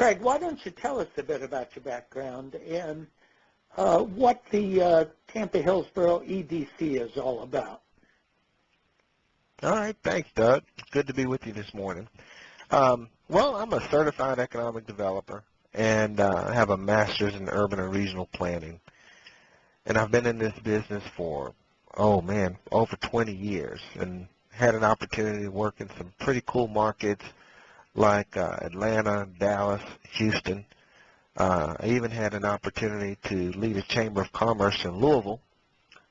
Craig, why don't you tell us a bit about your background and what the Tampa Hillsborough EDC is all about? All right, thanks, Doug. Good to be with you this morning. Well, I'm a certified economic developer and have a master's in urban and regional planning. And I've been in this business for, over 20 years and had an opportunity to work in some pretty cool markets like Atlanta, Dallas, Houston. I even had an opportunity to lead a Chamber of Commerce in Louisville,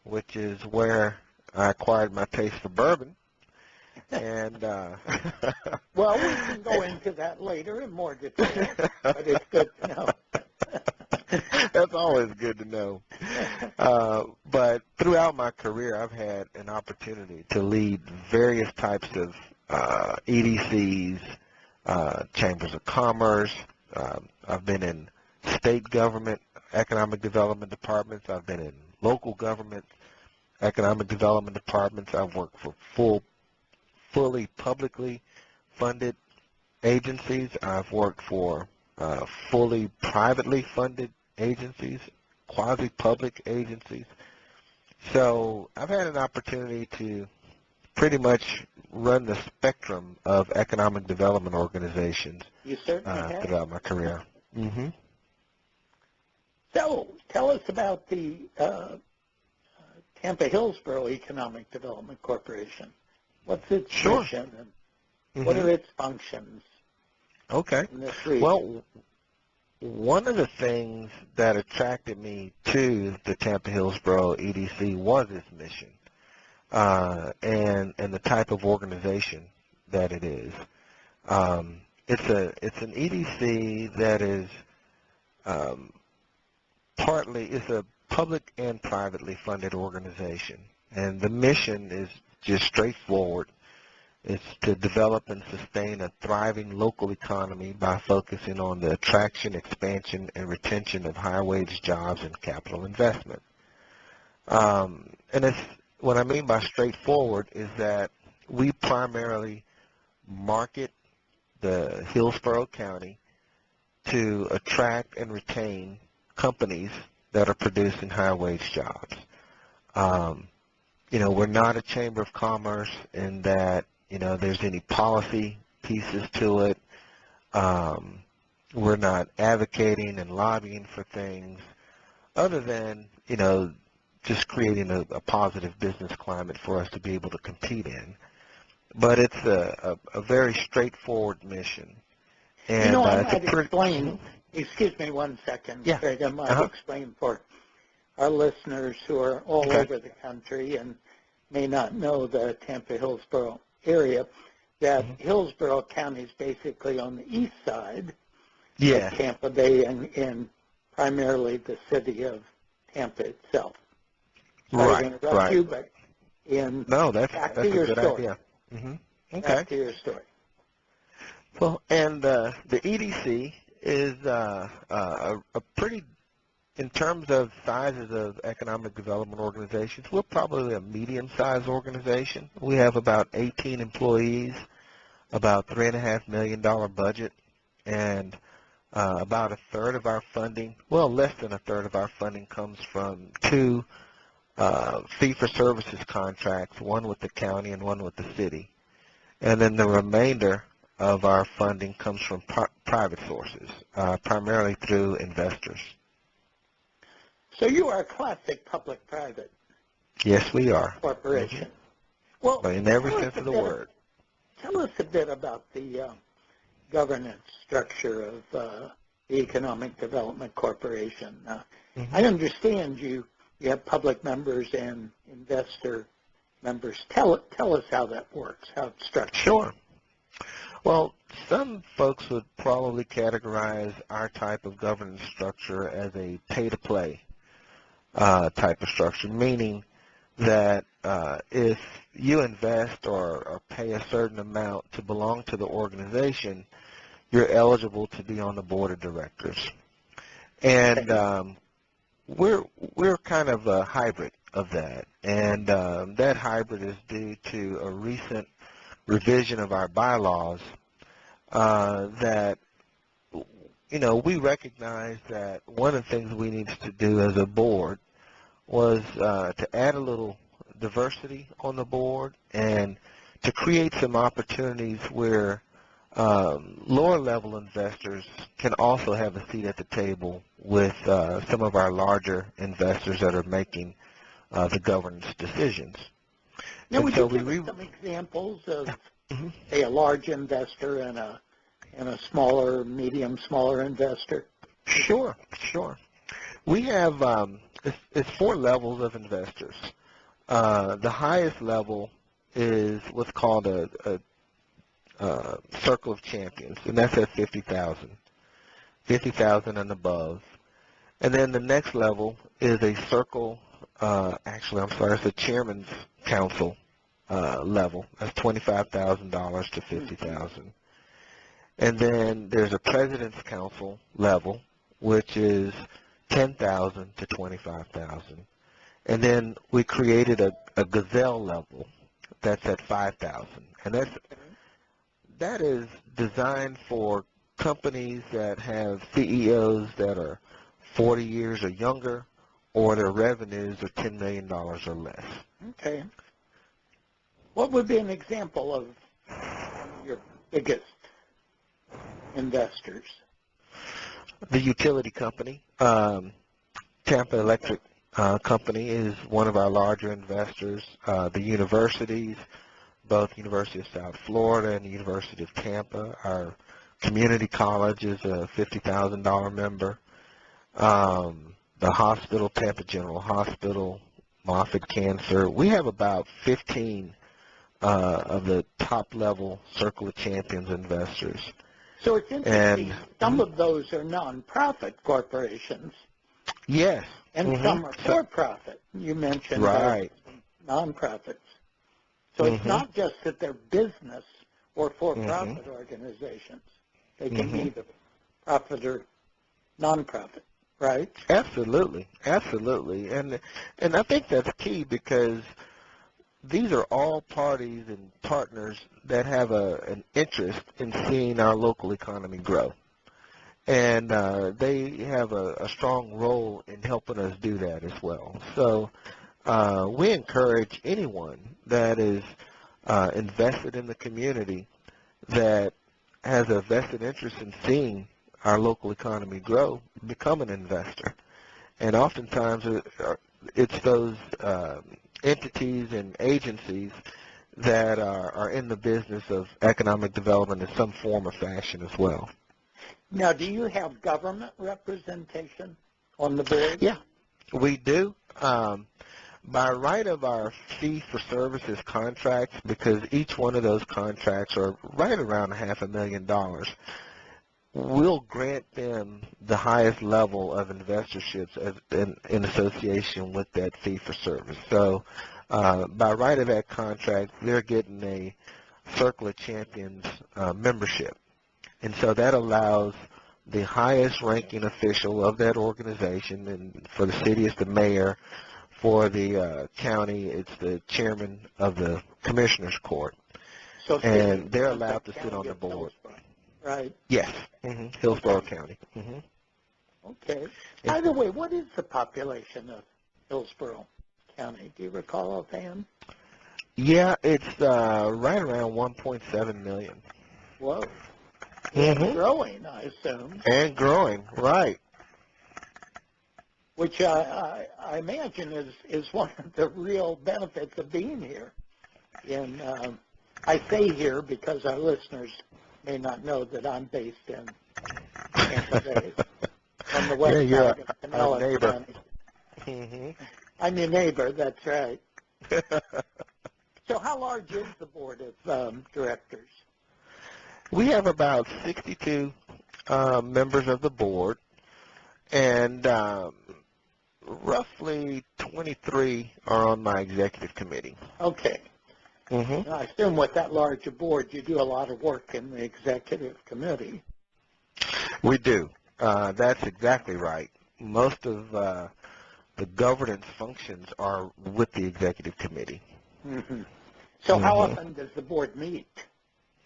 which is where I acquired my taste for bourbon. And well, we can go into that later in more detail, but it's good to know. That's always good to know. But throughout my career, I've had an opportunity to lead various types of EDCs, chambers of commerce. I've been in state government economic development departments. I've been in local government economic development departments. I've worked for fully publicly funded agencies. I've worked for fully privately funded agencies, quasi-public agencies. So I've had an opportunity to pretty much run the spectrum of economic development organizations throughout my career. Mm-hmm. So tell us about the Tampa Hillsborough Economic Development Corporation. What's its mission and what are its functions? Okay. In this region? Well, one of the things that attracted me to the Tampa Hillsborough EDC was its mission and the type of organization that it is. It's an EDC that is it's a public and privately funded organization, and the mission is just straightforward. It's to develop and sustain a thriving local economy by focusing on the attraction, expansion, and retention of high-wage jobs and capital investment. And what I mean by straightforward is that we primarily market the Hillsborough County to attract and retain companies that are producing high-wage jobs. We're not a chamber of commerce in that, there's any policy pieces to it. We're not advocating and lobbying for things other than, just creating a positive business climate for us to be able to compete in. But it's a very straightforward mission. And I might explain, excuse me one second, yeah. Craig, I might explain for our listeners who are all over the country and may not know the Tampa Hillsborough area, that Hillsborough County is basically on the east side of Tampa Bay and primarily the city of Tampa itself. Sorry to interrupt you, but back to your story. Idea. Mm-hmm. Okay. Back to your story. Well, and the EDC is a pretty, in terms of sizes of economic development organizations, we're probably a medium-sized organization. We have about 18 employees, about $3.5 million budget, and about a third of our funding, less than a third of our funding comes from two fee-for-services contracts, one with the county and one with the city. And then the remainder of our funding comes from private sources, primarily through investors. So you are a classic public-private Yes, we are. corporation. Well, in every sense of the word. Tell us a bit about the governance structure of the Economic Development Corporation. I understand you have public members and investor members. Tell us how that works, how it's structured. Sure. Well, some folks would probably categorize our type of governance structure as a pay-to-play type of structure, meaning that if you invest or pay a certain amount to belong to the organization, you're eligible to be on the board of directors. And we're kind of a hybrid of that, and that hybrid is due to a recent revision of our bylaws that we recognized that one of the things we needed to do as a board was to add a little diversity on the board and to create some opportunities where lower-level investors can also have a seat at the table with some of our larger investors that are making the governance decisions. Now, would you give us some examples of, say, a large investor and a smaller, smaller investor? Sure. We have it's 4 levels of investors. The highest level is what's called a Circle of Champions, and that's at 50,000 and above. And then the next level is a Circle, it's a Chairman's Council level. That's $25,000 to $50,000. And then there's a President's Council level, which is $10,000 to $25,000. And then we created a Gazelle level that's at $5,000. And that is designed for companies that have CEOs that are 40 years or younger, or their revenues are $10 million or less. Okay. What would be an example of your biggest investors? The utility company, Tampa Electric Company, is one of our larger investors. The universities, both University of South Florida and the University of Tampa. Our community college is a $50,000 member. The hospital, Tampa General Hospital, Moffitt Cancer. We have about 15 of the top-level Circle of Champions investors. So it's interesting. Some of those are nonprofit corporations. Yes. And some are for-profit. You mentioned nonprofits. So it's not just that they're business or for-profit organizations. They can be either profit or nonprofit, right? Absolutely. And I think that's key because these are all parties and partners that have an interest in seeing our local economy grow. And they have a strong role in helping us do that as well. So we encourage anyone that is invested in the community that has a vested interest in seeing our local economy grow, become an investor. And oftentimes it's those entities and agencies that are in the business of economic development in some form or fashion as well. Now, do you have government representation on the board? Yeah, we do. By right of our fee-for-services contracts, because each one of those contracts are right around $500,000, we'll grant them the highest level of investorships in association with that fee-for-service. So by right of that contract, they're getting a Circle of Champions membership. And so that allows the highest ranking official of that organization, and for the city it's the mayor, for the county it's the chairman of the commissioner's court. So and they're allowed to sit on the board. Right. Yes. Hillsborough County. Okay. By the way, what is the population of Hillsborough County? Do you recall offhand? Yeah, it's right around 1.7 million. Whoa. And growing, I assume. And growing, right. Which I imagine is one of the real benefits of being here. And I say here because our listeners may not know that I'm based in Tampa Bay, on the west side of Pinellas County. I'm your neighbor, that's right. So how large is the board of directors? We have about 62 members of the board, and roughly 23 are on my executive committee. Okay. I assume with that large a board, you do a lot of work in the executive committee. We do. That's exactly right. Most of the governance functions are with the executive committee. So how often does the board meet?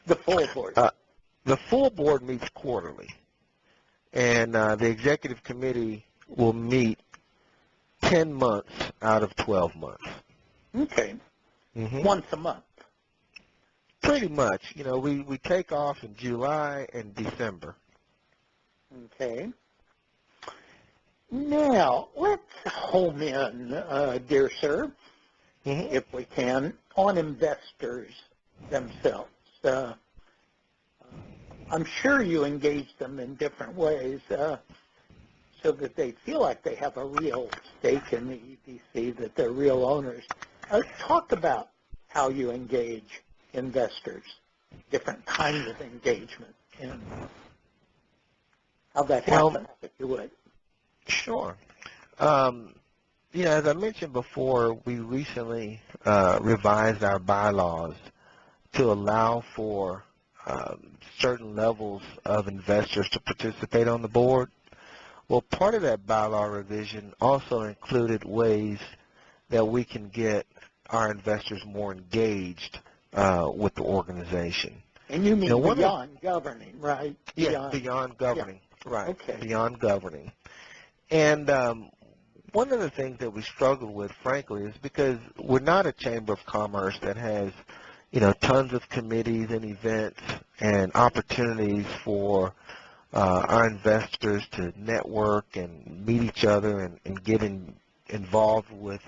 The full board? The full board meets quarterly. And the executive committee will meet 10 months out of 12 months. Okay. Mm-hmm. Once a month. Pretty much. You know, we take off in July and December. Okay. Now, let's home in, dear sir, if we can, on investors themselves. I'm sure you engage them in different ways so that they feel like they have a real stake in the EDC, that they're real owners. Talk about how you engage investors, different kinds of engagement, and how that happens, if you would. Sure. As I mentioned before, we recently revised our bylaws to allow for certain levels of investors to participate on the board. Well, part of that bylaw revision also included ways that we can get our investors more engaged with the organization. And you mean beyond governing, right? Yes, beyond governing, right, okay. Beyond governing. And one of the things that we struggle with, frankly, is because we're not a chamber of commerce that has, tons of committees and events and opportunities for our investors to network and meet each other and get involved with,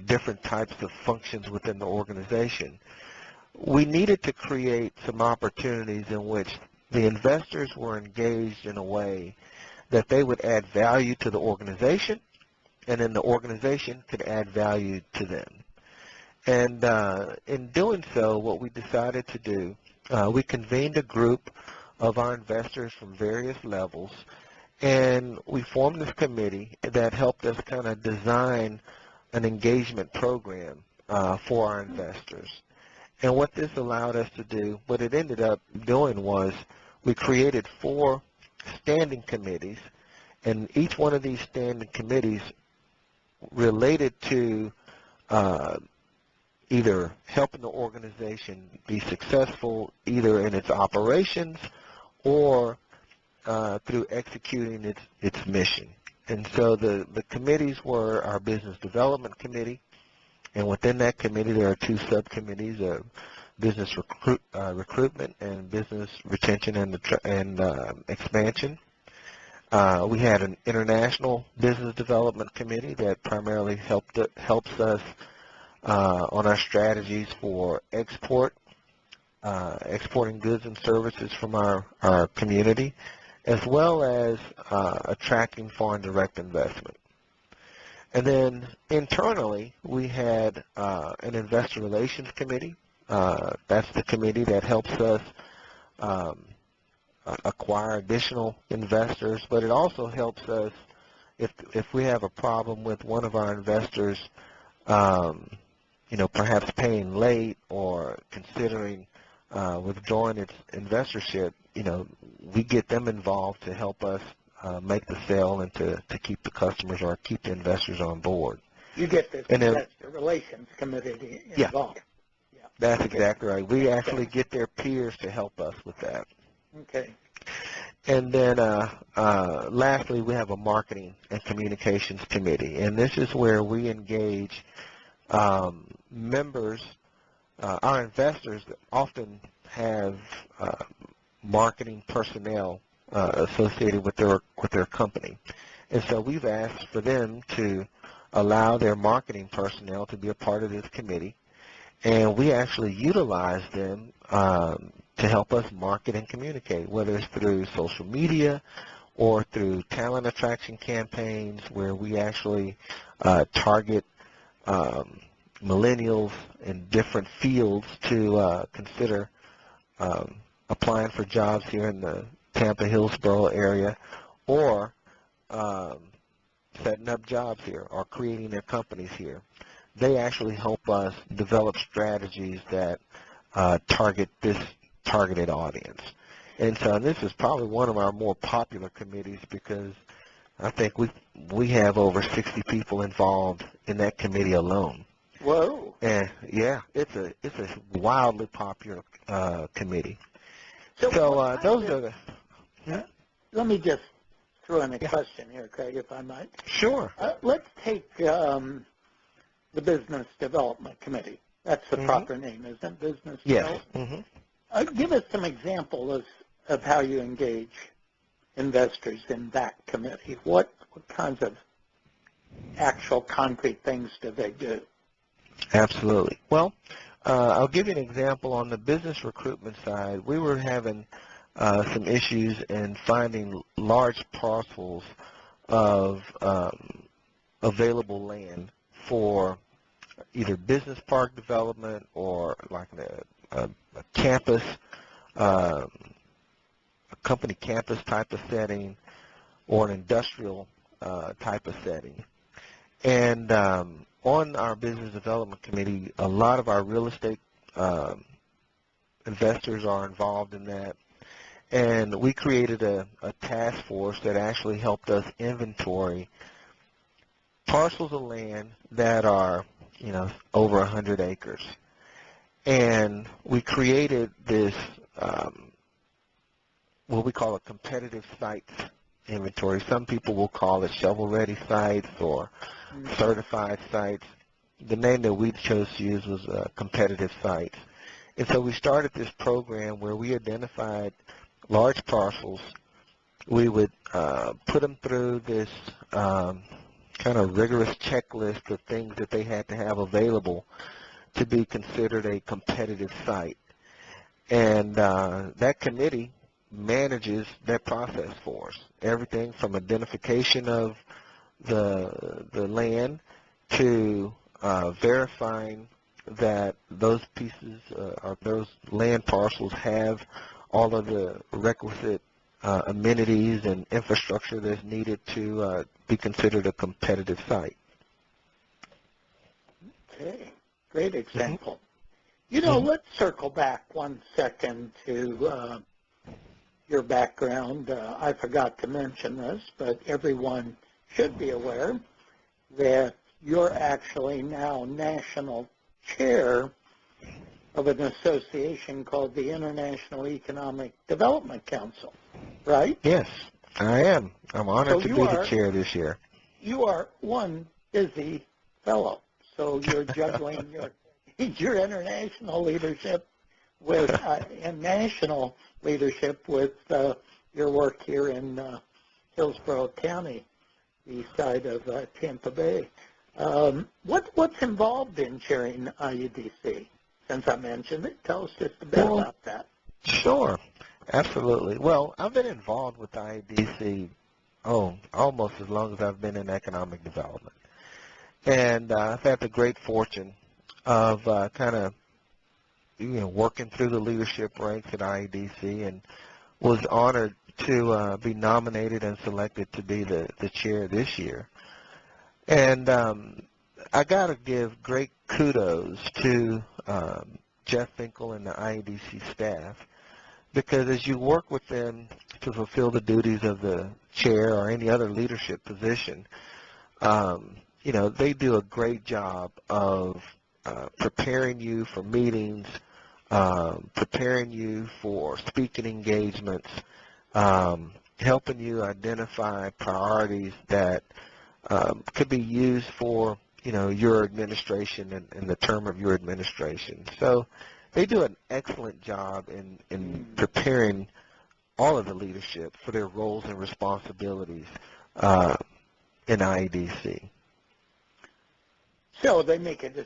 different types of functions within the organization. We needed to create some opportunities in which the investors were engaged in a way that they would add value to the organization, and then the organization could add value to them. And in doing so, what we decided to do, we convened a group of our investors from various levels, and we formed this committee that helped us kind of design an engagement program for our investors. And what this allowed us to do, what it ended up doing was we created 4 standing committees, and each one of these standing committees related to either helping the organization be successful either in its operations or through executing its mission. And so the committees were our business development committee, and within that committee there are 2 subcommittees of business recruitment and business retention and expansion. We had an international business development committee that primarily helps us on our strategies for exporting goods and services from our community, as well as attracting foreign direct investment. And then internally, we had an investor relations committee. That's the committee that helps us acquire additional investors, but it also helps us if we have a problem with one of our investors, perhaps paying late or considering withdrawing its investorship, we get them involved to help us make the sale and to keep the customers or keep the investors on board. You get this investor relations committee involved. Yeah, that's exactly right. We actually get their peers to help us with that. Okay. And then lastly, we have a marketing and communications committee, and this is where we engage members. Our investors often have marketing personnel associated with their company, and so we've asked for them to allow their marketing personnel to be a part of this committee, and we actually utilize them to help us market and communicate, whether it's through social media or through talent attraction campaigns where we actually target millennials in different fields to consider applying for jobs here in the Tampa Hillsborough area, or setting up jobs here or creating their companies here. They actually help us develop strategies that target this targeted audience. And so this is probably one of our more popular committees because I think we have over 60 people involved in that committee alone. Whoa. And yeah, it's a wildly popular committee. So those are the. Let me just throw in a question here, Craig, if I might. Sure. Let's take the Business Development Committee. That's the proper name, isn't it? Business Development? Give us some examples of how you engage investors in that committee. What kinds of actual concrete things do they do? Absolutely. Well, I'll give you an example. On the business recruitment side, we were having some issues in finding large parcels of available land for either business park development or like a campus, a company campus type of setting, or an industrial type of setting. And on our business development committee, a lot of our real estate investors are involved in that. And we created a task force that actually helped us inventory parcels of land that are, over 100 acres. And we created this, what we call a competitive sites inventory. Some people will call it shovel-ready sites or certified sites. The name that we chose to use was competitive sites. And so we started this program where we identified large parcels. We would put them through this kind of rigorous checklist of things that they had to have available to be considered a competitive site. And that committee manages that process for us. Everything from identification of the land to verifying that those pieces or those land parcels have all of the requisite amenities and infrastructure that's needed to be considered a competitive site. Okay, great example. Let's circle back 1 second to your background. I forgot to mention this, but everyone should be aware that you're actually now national chair of an association called the International Economic Development Council, right? Yes, I am. I'm honored to be the chair this year. You are one busy fellow, so you're juggling your international leadership with and national leadership with your work here in Hillsborough County, the side of Tampa Bay. What's involved in chairing IEDC? Since I mentioned it, tell us just a bit about that. Sure, absolutely. Well, I've been involved with IEDC, almost as long as I've been in economic development. And I've had the great fortune of kind of working through the leadership ranks at IEDC, and was honored to be nominated and selected to be the chair this year. And I got to give great kudos to Jeff Finkel and the IEDC staff, because as you work with them to fulfill the duties of the chair or any other leadership position, they do a great job of preparing you for meetings, preparing you for speaking engagements, helping you identify priorities that could be used for, your administration and the term of your administration. So they do an excellent job in preparing all of the leadership for their roles and responsibilities in IEDC. So they make it as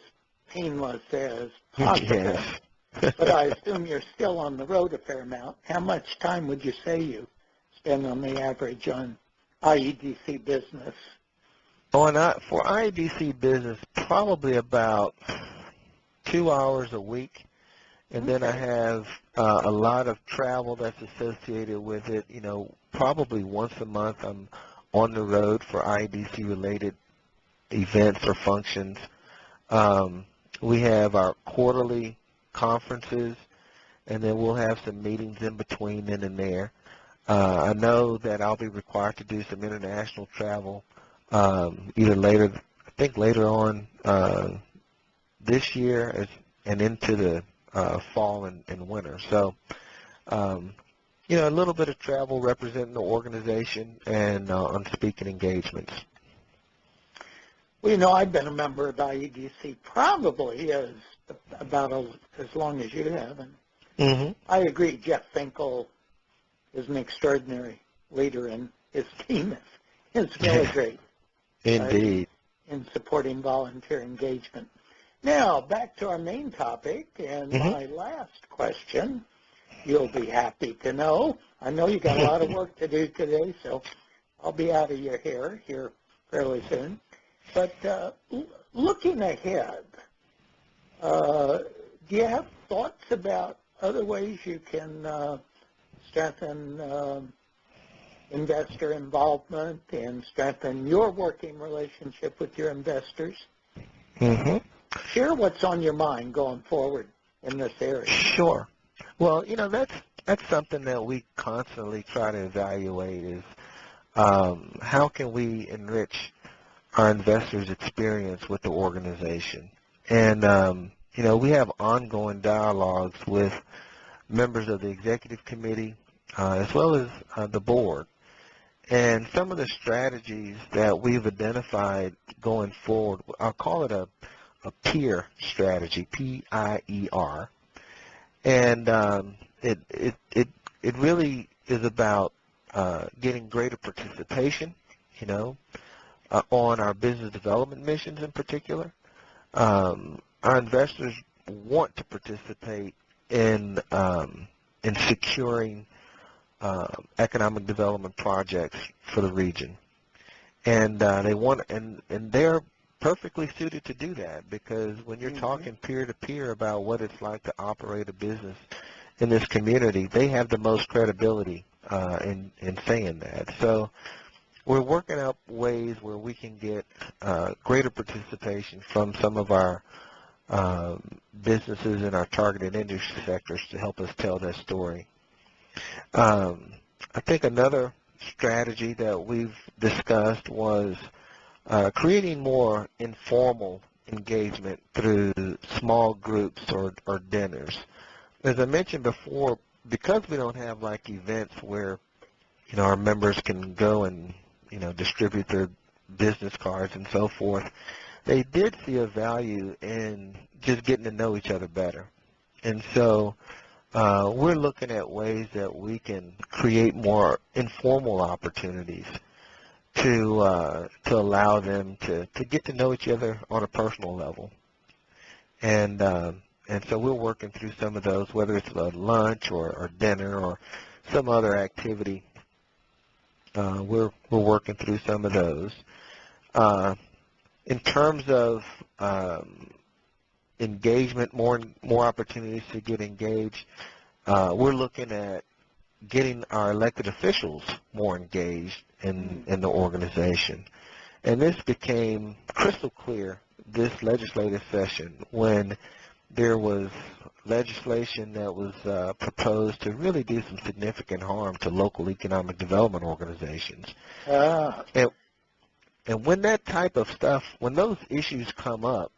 painless as possible. Yes. But I assume you're still on the road a fair amount. How much time would you say you spend on the average on IEDC business? For IEDC business, probably about 2 hours a week. And then I have a lot of travel that's associated with it. Probably once a month I'm on the road for IEDC-related events or functions. We have our quarterly conferences, and then we'll have some meetings in between then and there. I know that I'll be required to do some international travel either later, I think later on this year and into the fall and winter. So a little bit of travel representing the organization and on speaking engagements. Well, I've been a member of IEDC probably about as long as you have, and I agree. Jeff Finkel is an extraordinary leader, and his team is really great. Indeed. In supporting volunteer engagement. Now, back to our main topic, and my last question, you'll be happy to know. I know you got a lot of work to do today, so I'll be out of your hair here fairly soon. But looking ahead, do you have thoughts about other ways you can strengthen investor involvement and strengthen your working relationship with your investors? Share what's on your mind going forward in this area. Sure. Well, that's something that we constantly try to evaluate is how can we enrich our investors' experience with the organization. And, we have ongoing dialogues with members of the executive committee as well as the board. And some of the strategies that we've identified going forward, I'll call it a peer strategy, P-I-E-R. And it really is about getting greater participation, on our business development missions in particular. Our investors want to participate in securing economic development projects for the region, and they want, and they're perfectly suited to do that, because when you're talking peer to peer about what it's like to operate a business in this community, they have the most credibility in saying that. So we're working out ways where we can get greater participation from some of our businesses in our targeted industry sectors to help us tell that story. I think another strategy that we've discussed was creating more informal engagement through small groups or dinners. As I mentioned before, because we don't have like events where our members can go and distribute their business cards and so forth, they did see a value in just getting to know each other better. And so we're looking at ways that we can create more informal opportunities to allow them to get to know each other on a personal level. And so we're working through some of those, whether it's a lunch or dinner or some other activity. We're working through some of those. In terms of engagement, more opportunities to get engaged, we're looking at getting our elected officials more engaged in the organization. And this became crystal clear this legislative session when there was legislation that was proposed to really do some significant harm to local economic development organizations. And when that type of stuff, when those issues come up,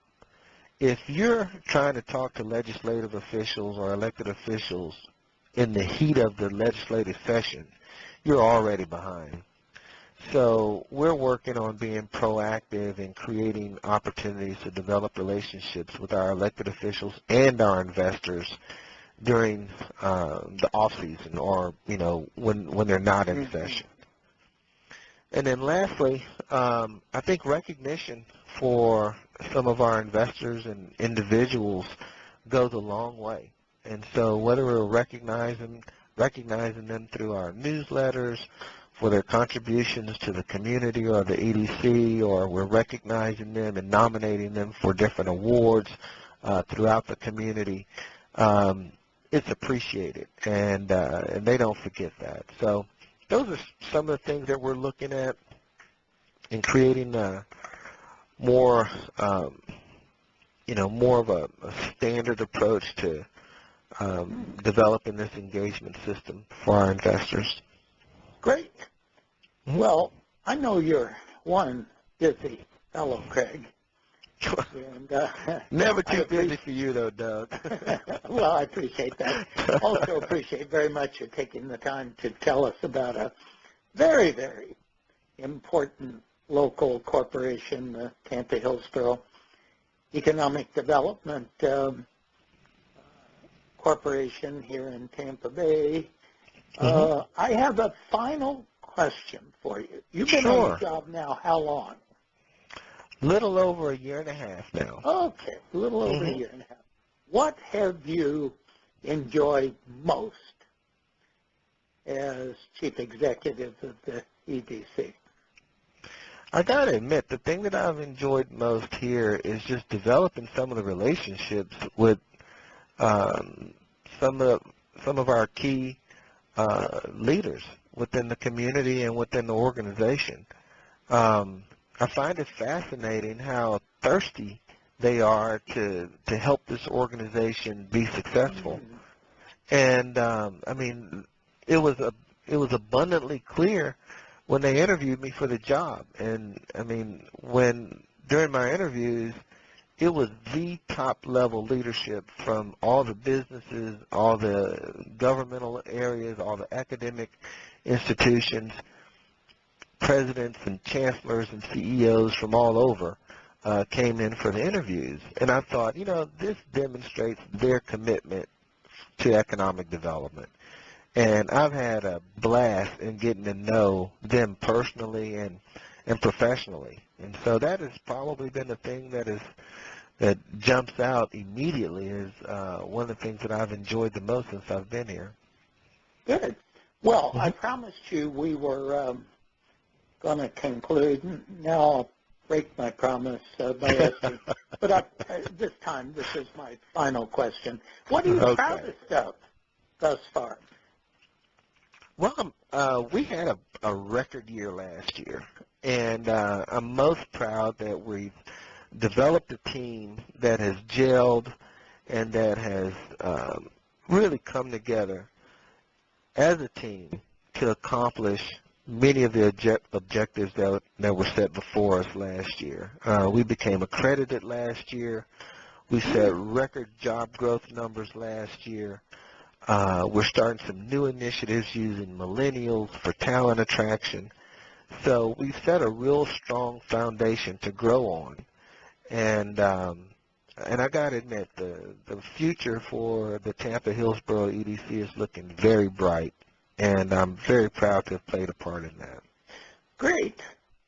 if you're trying to talk to legislative officials or elected officials in the heat of the legislative session, you're already behind. So we're working on being proactive in creating opportunities to develop relationships with our elected officials and our investors during the off-season or, when they're not in session. And then lastly, I think recognition for some of our investors and individuals goes a long way. And so whether we're recognizing them through our newsletters, for their contributions to the community or the EDC, or we're recognizing them and nominating them for different awards throughout the community, it's appreciated, and they don't forget that. So those are some of the things that we're looking at in creating more of a standard approach to developing this engagement system for our investors. Great. Well, I know you're one busy fellow, Craig, And, Never too busy for you, though, Doug. Well, I appreciate that. Also appreciate very much you taking the time to tell us about a very, very important local corporation, the Tampa Hillsborough Economic Development Corporation here in Tampa Bay. I have a final question for you. You've been on the job now how long? Little over a year and a half now. Okay, a little over a year and a half. What have you enjoyed most as chief executive of the EDC? I got to admit, the thing that I've enjoyed most here is just developing some of the relationships with some of our key leaders within the community and within the organization. I find it fascinating how thirsty they are to help this organization be successful. And I mean, it was abundantly clear when they interviewed me for the job. And I mean, during my interviews, it was the top level leadership from all the businesses, all the governmental areas, all the academic institutions, presidents and chancellors and CEOs from all over came in for the interviews. And I thought, this demonstrates their commitment to economic development. And I've had a blast in getting to know them personally and professionally. And so that has probably been the thing that jumps out immediately as one of the things that I've enjoyed the most since I've been here. Good. Well, I promised you we were going to conclude. Now I'll break my promise by asking. But this time, this is my final question. What are you proudest of thus far? Well, we had a record year last year, and I'm most proud that we've developed a team that has gelled and that has really come together as a team to accomplish many of the objectives that were set before us last year. We became accredited last year. We set record job growth numbers last year. We're starting some new initiatives using millennials for talent attraction. So we've set a real strong foundation to grow on. And I got to admit, the future for the Tampa Hillsborough EDC is looking very bright, and I'm very proud to have played a part in that. Great.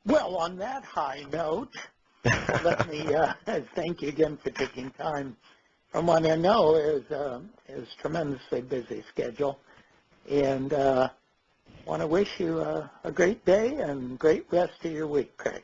Well, on that high note, let me thank you again for taking time from what I know is a tremendously busy schedule. And want to wish you a great day and great rest of your week, Craig.